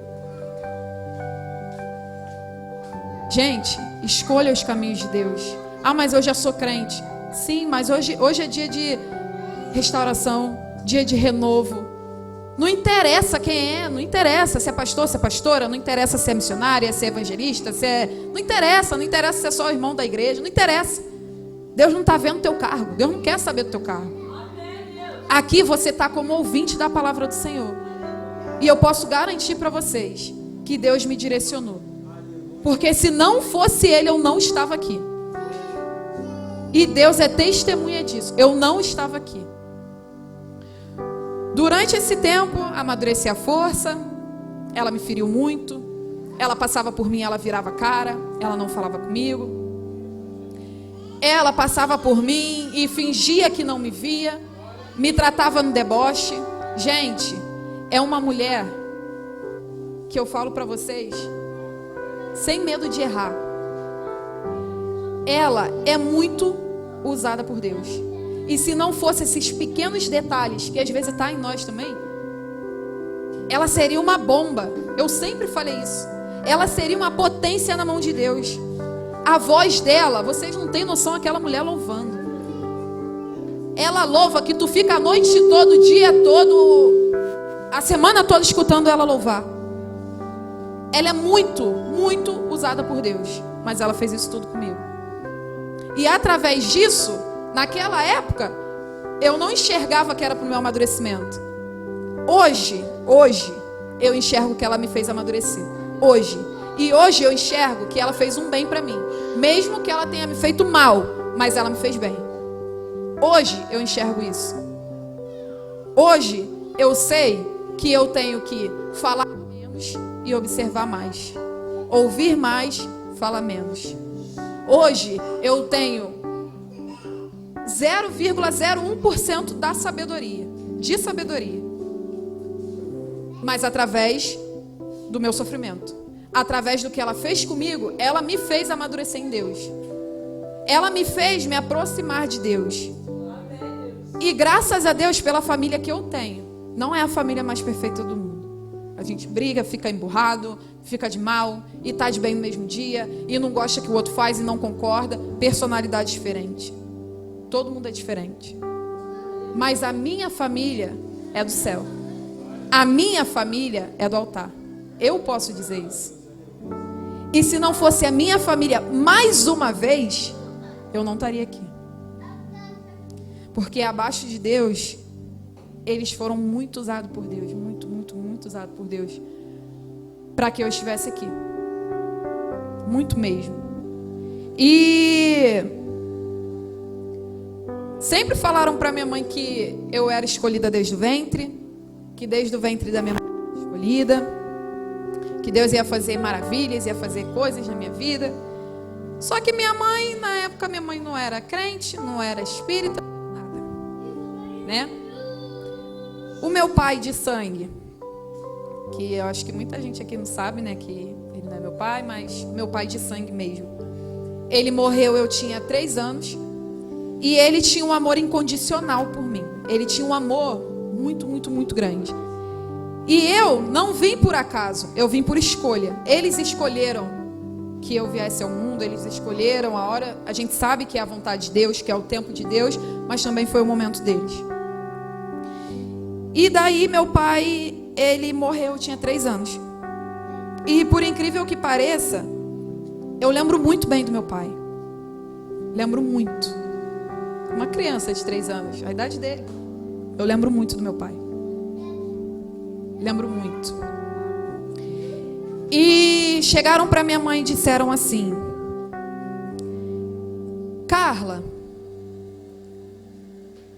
Gente, escolha os caminhos de Deus. Ah, mas eu já sou crente. Sim, mas hoje é dia de restauração, dia de renovo. Não interessa quem é, não interessa se é pastor, se é pastora, não interessa se é missionária, se é evangelista, se é... Não interessa se é só irmão da igreja, não interessa. Deus não está vendo o teu cargo, Deus não quer saber do teu cargo. Aqui você está como ouvinte da palavra do Senhor. E eu posso garantir para vocês que Deus me direcionou. Porque se não fosse Ele, eu não estava aqui. E Deus é testemunha disso. Eu não estava aqui. Durante esse tempo, amadureci a força. Ela me feriu muito. Ela passava por mim, ela virava a cara. Ela não falava comigo. Ela passava por mim e fingia que não me via. Me tratava no deboche. Gente, é uma mulher que eu falo para vocês, sem medo de errar. Ela é muito usada por Deus. E se não fosse esses pequenos detalhes, que às vezes está em nós também, ela seria uma bomba. Eu sempre falei isso. Ela seria uma potência na mão de Deus. A voz dela, vocês não têm noção, aquela mulher louvando. Ela louva que tu fica a noite toda, o dia todo, a semana toda escutando ela louvar. Ela é muito, muito usada por Deus. Mas ela fez isso tudo comigo. E através disso, naquela época, eu não enxergava que era para o meu amadurecimento. Hoje, eu enxergo que ela me fez amadurecer. Hoje. E hoje eu enxergo que ela fez um bem para mim. Mesmo que ela tenha me feito mal, mas ela me fez bem. Hoje eu enxergo isso. Hoje eu sei que eu tenho que falar menos e observar mais. Ouvir mais, falar menos. Hoje eu tenho 0,01% da sabedoria. De sabedoria. Mas através do meu sofrimento. Através do que ela fez comigo, ela me fez amadurecer em Deus. Ela me fez me aproximar de Deus. E graças a Deus pela família que eu tenho. Não é a família mais perfeita do mundo. A gente briga, fica emburrado, fica de mal, e tá de bem no mesmo dia, e não gosta que o outro faz e não concorda. Personalidade diferente. Todo mundo é diferente. Mas a minha família é do céu. A minha família é do altar. Eu posso dizer isso. E se não fosse a minha família, mais uma vez, eu não estaria aqui. Porque abaixo de Deus, eles foram muito usados por Deus. Muito, muito, muito usados por Deus. Para que eu estivesse aqui. Muito mesmo. E sempre falaram para minha mãe que eu era escolhida desde o ventre. Que desde o ventre da minha mãe eu era escolhida. Que Deus ia fazer maravilhas, ia fazer coisas na minha vida. Só que minha mãe, na época, minha mãe não era crente, não era espírita, nada. Né? O meu pai de sangue, que eu acho que muita gente aqui não sabe, né, que ele não é meu pai, mas meu pai de sangue mesmo. Ele morreu, eu tinha 3 anos, e ele tinha um amor incondicional por mim. Ele tinha um amor muito, muito, muito grande. E eu não vim por acaso, eu vim por escolha. Eles escolheram que eu viesse ao mundo, eles escolheram a hora. A gente sabe que é a vontade de Deus, que é o tempo de Deus, mas também foi o momento deles. E daí meu pai, ele morreu, eu tinha 3 anos. E por incrível que pareça, eu lembro muito bem do meu pai. Lembro muito. Uma criança de 3 anos, a idade dele. Eu lembro muito do meu pai. Lembro muito. E chegaram para minha mãe e disseram assim: Carla,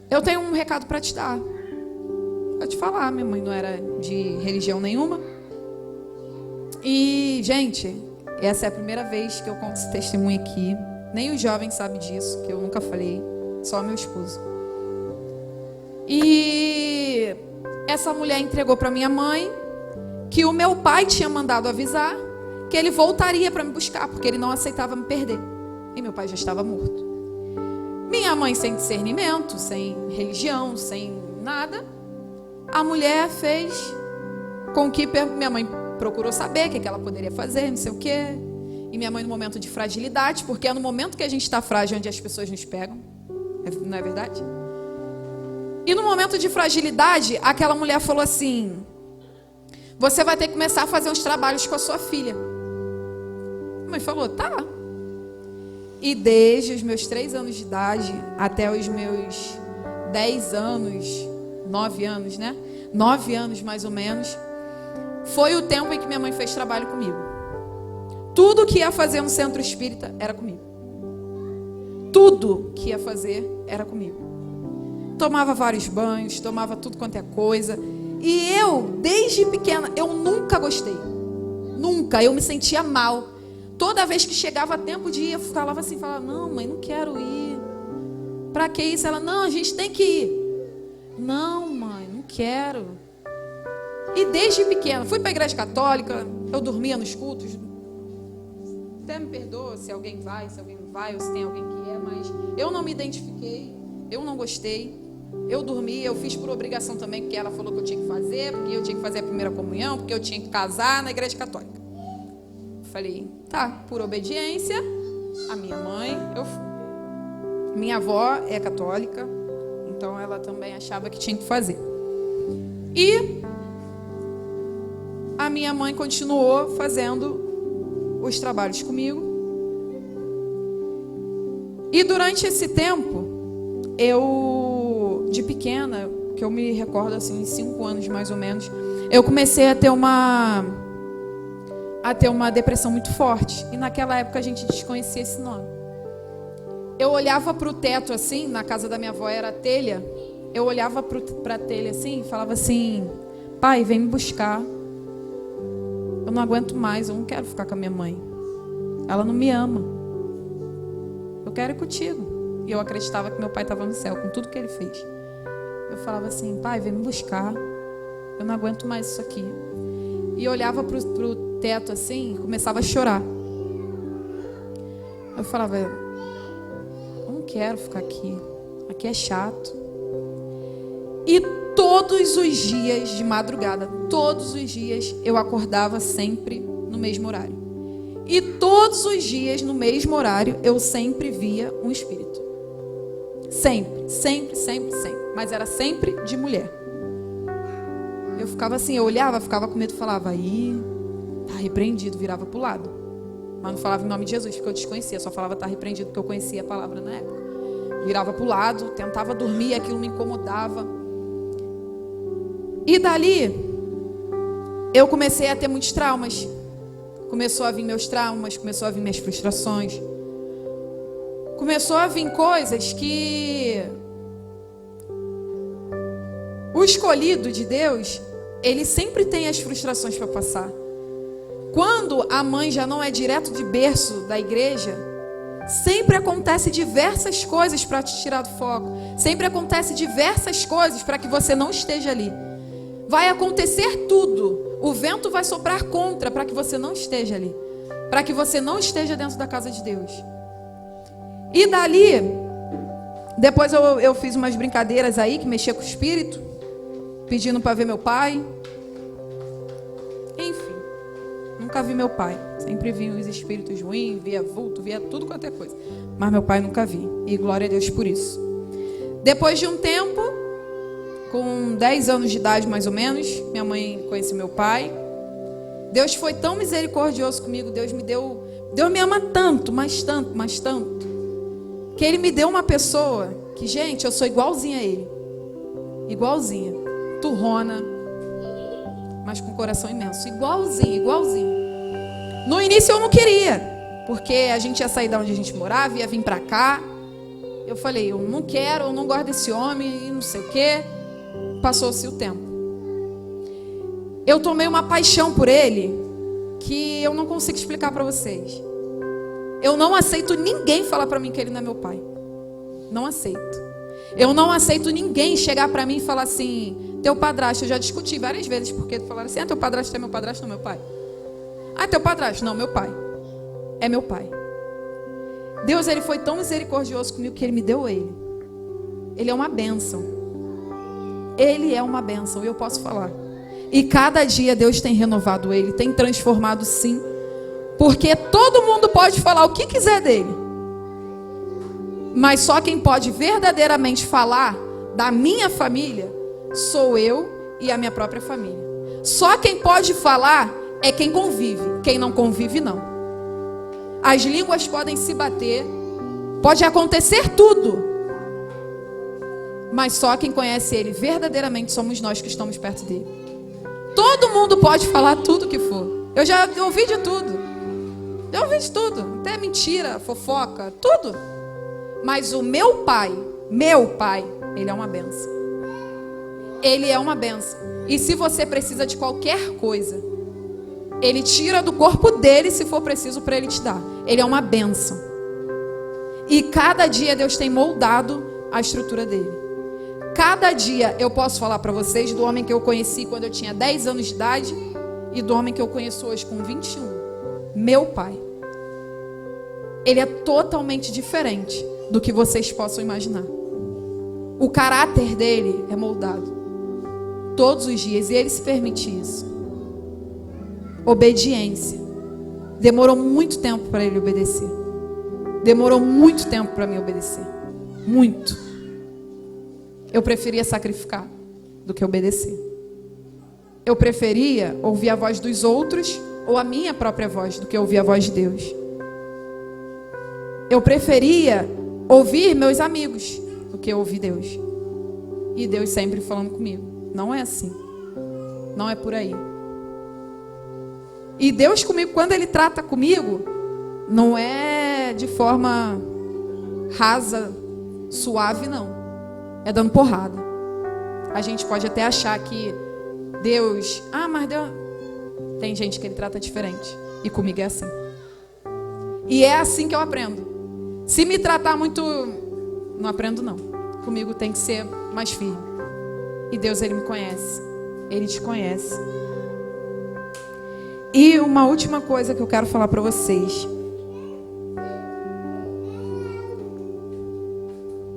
eu tenho um recado para te dar. Vou te falar, minha mãe não era de religião nenhuma. E, gente, essa é a primeira vez que eu conto esse testemunho aqui. Nem os jovens sabem disso, que eu nunca falei. Só meu esposo. E essa mulher entregou para minha mãe que o meu pai tinha mandado avisar que ele voltaria para me buscar, porque ele não aceitava me perder. E meu pai já estava morto. Minha mãe, sem discernimento, sem religião, sem nada, a mulher fez com que minha mãe procurou saber o que ela poderia fazer, não sei o quê. E minha mãe, no momento de fragilidade, porque é no momento que a gente está frágil onde as pessoas nos pegam, não é verdade? E no momento de fragilidade, aquela mulher falou assim: você vai ter que começar a fazer uns trabalhos com a sua filha. A mãe falou: tá. E desde os meus 3 anos de idade até os meus 10 anos, 9 anos, né? 9 anos mais ou menos, foi o tempo em que minha mãe fez trabalho comigo. Tudo que ia fazer no centro espírita era comigo. Tudo que ia fazer era comigo. Tomava vários banhos, tomava tudo quanto é coisa. E eu, desde pequena, eu nunca gostei. Nunca, eu me sentia mal. Toda vez que chegava tempo de ir, eu falava assim, não, mãe, não quero ir. Pra que isso? Ela, não, a gente tem que ir. Não, mãe, não quero. E desde pequena, fui pra igreja católica, eu dormia nos cultos. Até me perdoa se alguém vai, se alguém não vai, ou se tem alguém que é, mas eu não me identifiquei, eu não gostei. Eu dormi, eu fiz por obrigação também, porque ela falou que eu tinha que fazer, porque eu tinha que fazer a primeira comunhão, porque eu tinha que casar na igreja católica. Falei, tá, por obediência, a minha mãe, eu fui. Minha avó é católica, então ela também achava que tinha que fazer. E a minha mãe continuou fazendo os trabalhos comigo. E durante esse tempo, eu, de pequena, que eu me recordo assim, 5 anos mais ou menos, eu comecei a ter uma depressão muito forte. E naquela época a gente desconhecia esse nome. Eu olhava para o teto assim, na casa da minha avó era telha. Eu olhava para a telha assim e falava assim: pai, vem me buscar. Eu não aguento mais, eu não quero ficar com a minha mãe. Ela não me ama. Eu quero ir contigo. E eu acreditava que meu pai estava no céu, com tudo que ele fez. Eu falava assim: pai, vem me buscar. Eu não aguento mais isso aqui. E eu olhava pro teto assim e começava a chorar. Eu falava: eu não quero ficar aqui. Aqui é chato. E todos os dias de madrugada, todos os dias, eu acordava sempre no mesmo horário. E todos os dias, no mesmo horário, eu sempre via um espírito. Sempre, sempre, sempre, sempre. Mas era sempre de mulher. Eu ficava assim, eu olhava, ficava com medo, falava: aí, tá repreendido, virava pro lado. Mas não falava em nome de Jesus, porque eu desconhecia, só falava tá repreendido, porque eu conhecia a palavra na época. Virava pro lado, tentava dormir, aquilo me incomodava. E dali, eu comecei a ter muitos traumas. Começou a vir meus traumas, começou a vir minhas frustrações. Começou a vir coisas que o escolhido de Deus, ele sempre tem as frustrações para passar. Quando a mãe já não é direto de berço da igreja, sempre acontece diversas coisas para te tirar do foco. Sempre acontece diversas coisas para que você não esteja ali. Vai acontecer tudo. O vento vai soprar contra para que você não esteja ali. Para que você não esteja dentro da casa de Deus. E dali, depois eu fiz umas brincadeiras aí que mexia com o espírito, pedindo para ver meu pai. Enfim, nunca vi meu pai. Sempre vi os espíritos ruins, via vulto, via tudo quanto é coisa. Mas meu pai nunca vi. E glória a Deus por isso. Depois de um tempo, com 10 anos de idade mais ou menos, minha mãe conheceu meu pai. Deus foi tão misericordioso comigo. Deus me ama tanto, mas tanto, mas tanto, que Ele me deu uma pessoa que, gente, eu sou igualzinha a Ele. Igualzinha. Turrona, mas com coração imenso. Igualzinho, igualzinho. No início eu não queria, porque a gente ia sair da onde a gente morava, ia vir pra cá. Eu falei: eu não quero, eu não gosto desse homem, e não sei o quê. Passou-se o tempo. Eu tomei uma paixão por ele que eu não consigo explicar para vocês. Eu não aceito ninguém falar para mim que ele não é meu pai. Não aceito. Eu não aceito ninguém chegar para mim e falar assim: teu padrasto. Eu já discuti várias vezes, porque falaram assim: teu padrasto é meu padrasto, não meu pai. Teu padrasto, não, meu pai. É meu pai. Deus, Ele foi tão misericordioso comigo que Ele me deu ele. Ele é uma bênção. Ele é uma bênção, e eu posso falar. E cada dia Deus tem renovado ele, tem transformado, sim. Porque todo mundo pode falar o que quiser dele. Mas só quem pode verdadeiramente falar da minha família sou eu e a minha própria família. Só quem pode falar é quem convive. Quem não convive, não. As línguas podem se bater, pode acontecer tudo, mas só quem conhece Ele verdadeiramente somos nós que estamos perto dele. Todo mundo pode falar tudo que for. Eu já ouvi de tudo. Já ouvi de tudo. Até mentira, fofoca, tudo. Mas o meu pai, Ele é uma bênção. Ele é uma bênção. E se você precisa de qualquer coisa, Ele tira do corpo dele se for preciso para Ele te dar. Ele é uma bênção. E cada dia Deus tem moldado a estrutura dele. Cada dia eu posso falar para vocês do homem que eu conheci quando eu tinha 10 anos de idade e do homem que eu conheço hoje com 21. Meu pai. Ele é totalmente diferente do que vocês possam imaginar. O caráter dele é moldado todos os dias e ele se permite isso. Obediência. Demorou muito tempo para ele obedecer. Demorou muito tempo para mim obedecer. Muito. Eu preferia sacrificar do que obedecer. Eu preferia ouvir a voz dos outros ou a minha própria voz do que ouvir a voz de Deus. Eu preferia ouvir meus amigos do que ouvir Deus. E Deus sempre falando comigo. Não é assim. Não é por aí. E Deus comigo, quando Ele trata comigo, não é de forma rasa, suave, não. É dando porrada. A gente pode até achar que Deus... mas Deus... Tem gente que Ele trata diferente. E comigo é assim. E é assim que eu aprendo. Se me tratar muito... Não aprendo, não. Comigo tem que ser mais firme. E Deus, Ele me conhece. Ele te conhece. E uma última coisa que eu quero falar para vocês.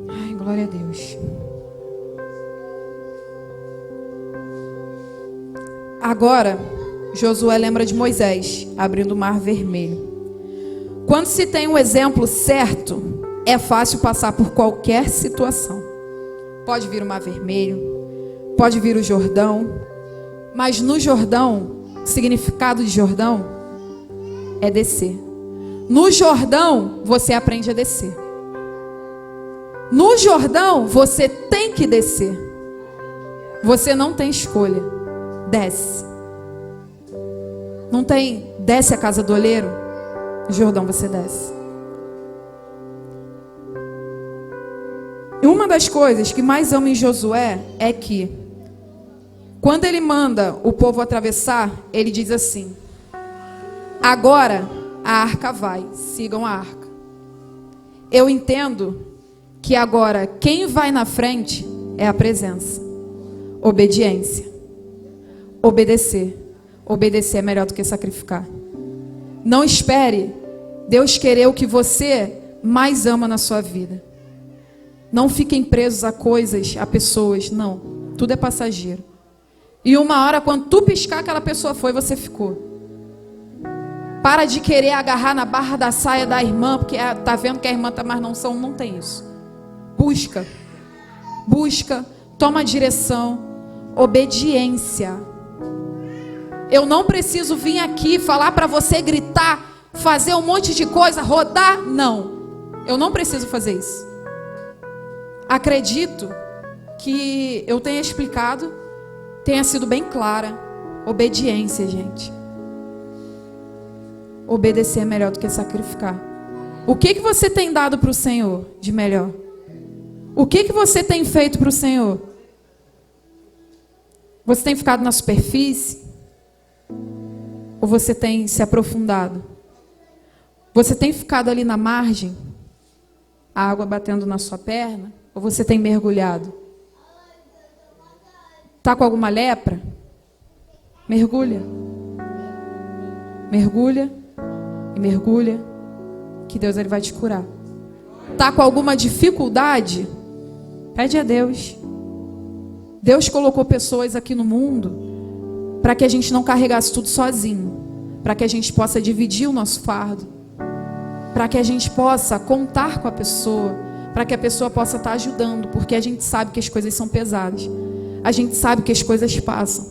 Ai, glória a Deus. Agora, Josué lembra de Moisés abrindo o mar vermelho. Quando se tem um exemplo certo, é fácil passar por qualquer situação. Pode vir o mar vermelho, pode vir o Jordão, mas no Jordão, o significado de Jordão é descer. No Jordão, você aprende a descer. No Jordão, você tem que descer. Você não tem escolha. Desce. Não tem, desce a casa do olheiro. No Jordão você desce. E uma das coisas que mais amo em Josué é que, quando ele manda o povo atravessar, ele diz assim: agora a arca vai, sigam a arca. Eu entendo que agora quem vai na frente é a presença. Obediência. Obedecer. Obedecer é melhor do que sacrificar. Não espere Deus querer o que você mais ama na sua vida. Não fiquem presos a coisas, a pessoas. Não. Tudo é passageiro. E uma hora, quando tu piscar, aquela pessoa foi, você ficou. Para de querer agarrar na barra da saia da irmã, porque tá vendo que a irmã tá, mas não tem isso. Busca. Busca. Toma direção. Obediência. Eu não preciso vir aqui falar para você gritar, fazer um monte de coisa, rodar. Não. Eu não preciso fazer isso. Acredito que eu tenha explicado, tenha sido bem clara. Obediência, gente. Obedecer é melhor do que sacrificar. O que você tem dado para o Senhor de melhor? O que você tem feito para o Senhor? Você tem ficado na superfície? Ou você tem se aprofundado? Você tem ficado ali na margem? A água batendo na sua perna? Ou você tem mergulhado? Está com alguma lepra? Mergulha. Mergulha. E mergulha. Que Deus ele vai te curar. Está com alguma dificuldade? Pede a Deus. Deus colocou pessoas aqui no mundo para que a gente não carregasse tudo sozinho. Para que a gente possa dividir o nosso fardo. Para que a gente possa contar com a pessoa. para que a pessoa possa estar ajudando, porque a gente sabe que as coisas são pesadas. A gente sabe que as coisas passam.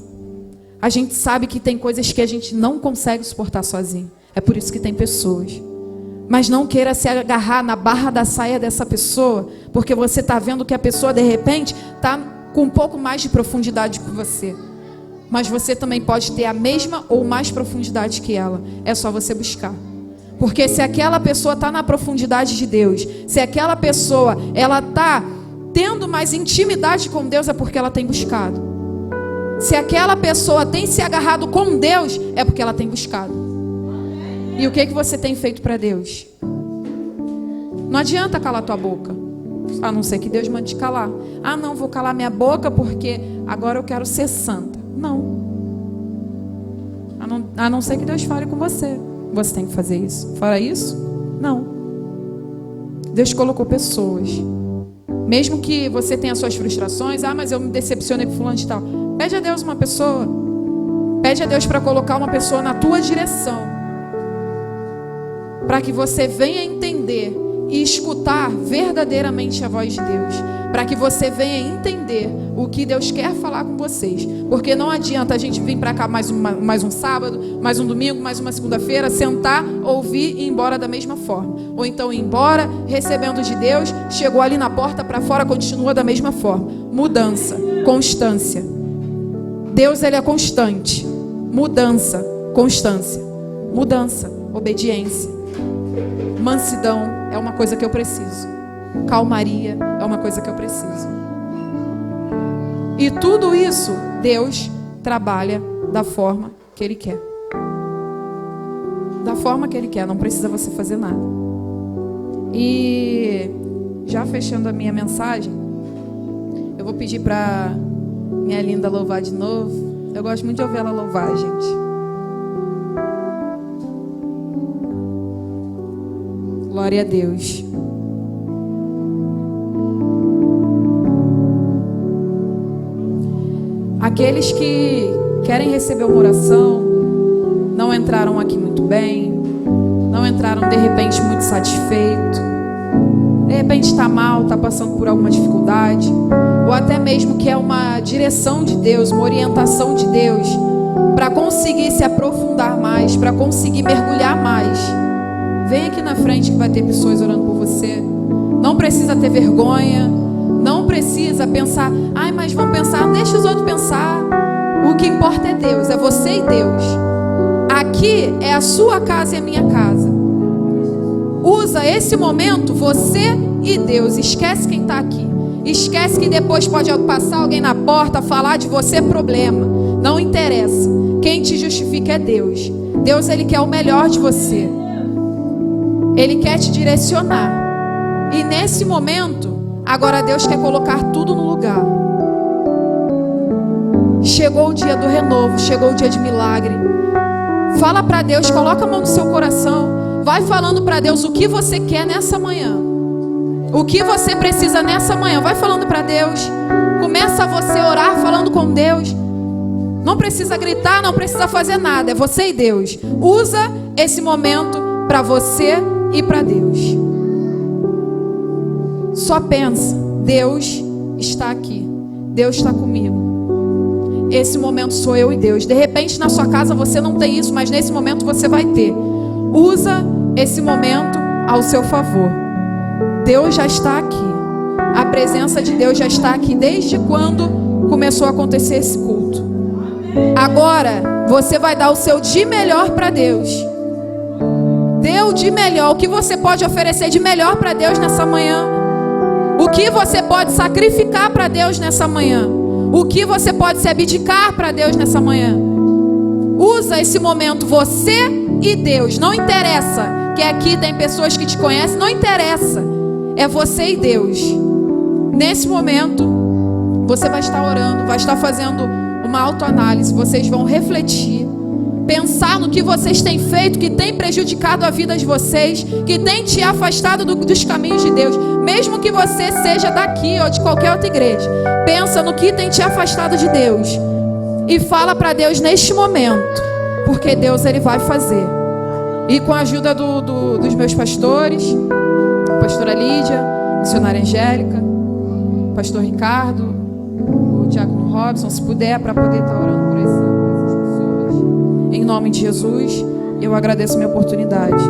A gente sabe que tem coisas que a gente não consegue suportar sozinho. É por isso que tem pessoas. Mas não queira se agarrar na barra da saia dessa pessoa, porque você está vendo que a pessoa, de repente, está com um pouco mais de profundidade que você. Mas você também pode ter a mesma ou mais profundidade que ela. É só você buscar. Porque se aquela pessoa está na profundidade de Deus, se aquela pessoa ela está tendo mais intimidade com Deus, é porque ela tem buscado. Se aquela pessoa tem se agarrado com Deus, é porque ela tem buscado. E o que você tem feito para Deus? Não adianta calar tua boca, a não ser que Deus mande te calar. Ah, não, vou calar minha boca porque agora eu quero ser santa. Não. A não ser que Deus fale com você. Você tem que fazer isso. Fora isso, não. Deus colocou pessoas. Mesmo que você tenha suas frustrações. Ah, mas eu me decepcionei com fulano de tal. Pede a Deus uma pessoa. Pede a Deus para colocar uma pessoa na tua direção. Para que você venha entender e escutar verdadeiramente a voz de Deus. Para que você venha entender o que Deus quer falar com vocês. Porque não adianta a gente vir para cá mais um sábado, mais um domingo, mais uma segunda-feira, sentar, ouvir e ir embora da mesma forma. Ou então ir embora, recebendo de Deus, chegou ali na porta, para fora, continua da mesma forma. Mudança, constância. Deus, ele é constante. Mudança, constância. Mudança, obediência. Mansidão é uma coisa que eu preciso. Calmaria é uma coisa que eu preciso. E tudo isso, Deus trabalha da forma que Ele quer. Da forma que Ele quer, não precisa você fazer nada. E já fechando a minha mensagem, eu vou pedir para minha linda louvar de novo. Eu gosto muito de ouvir ela louvar, gente. Glória a Deus. Aqueles que querem receber uma oração, não entraram aqui muito bem, não entraram de repente muito satisfeito, de repente está mal, está passando por alguma dificuldade, ou até mesmo que é uma direção de Deus, uma orientação de Deus, para conseguir se aprofundar mais, para conseguir mergulhar mais. Vem aqui na frente que vai ter pessoas orando por você. Não precisa ter vergonha. Não precisa pensar, ai, mas vão pensar, deixa os outros pensar. O que importa é Deus, é você e Deus. Aqui é a sua casa e a minha casa. Usa esse momento, você e Deus. Esquece quem está aqui. Esquece que depois pode passar alguém na porta, falar de você é problema. Não interessa. Quem te justifica é Deus. Deus, Ele quer o melhor de você. Ele quer te direcionar. E nesse momento, agora Deus quer colocar tudo no lugar. Chegou o dia do renovo, chegou o dia de milagre. Fala para Deus, coloca a mão no seu coração. Vai falando para Deus o que você quer nessa manhã. O que você precisa nessa manhã. Vai falando para Deus. Começa você a orar falando com Deus. Não precisa gritar, não precisa fazer nada. É você e Deus. Usa esse momento para você e para Deus. Só pensa, Deus está aqui. Deus está comigo. Esse momento sou eu e Deus. De repente na sua casa você não tem isso, mas nesse momento você vai ter. Usa esse momento ao seu favor. Deus já está aqui. A presença de Deus já está aqui desde quando começou a acontecer esse culto. Agora você vai dar o seu de melhor para Deus. Dê o de melhor. O que você pode oferecer de melhor para Deus nessa manhã? O que você pode sacrificar para Deus nessa manhã? O que você pode se abdicar para Deus nessa manhã? Usa esse momento, você e Deus. Não interessa que aqui tem pessoas que te conhecem. Não interessa. É você e Deus. Nesse momento, você vai estar orando, vai estar fazendo uma autoanálise. Vocês vão refletir. Pensar no que vocês têm feito, que tem prejudicado a vida de vocês, que tem te afastado dos caminhos de Deus. Mesmo que você seja daqui ou de qualquer outra igreja. Pensa no que tem te afastado de Deus. E fala para Deus neste momento. Porque Deus, Ele vai fazer. E com a ajuda dos meus pastores, pastora Lídia, missionária Angélica, pastor Ricardo, o diácono Robson, se puder, para poder estar orando por essas pessoas. Em nome de Jesus, eu agradeço a minha oportunidade.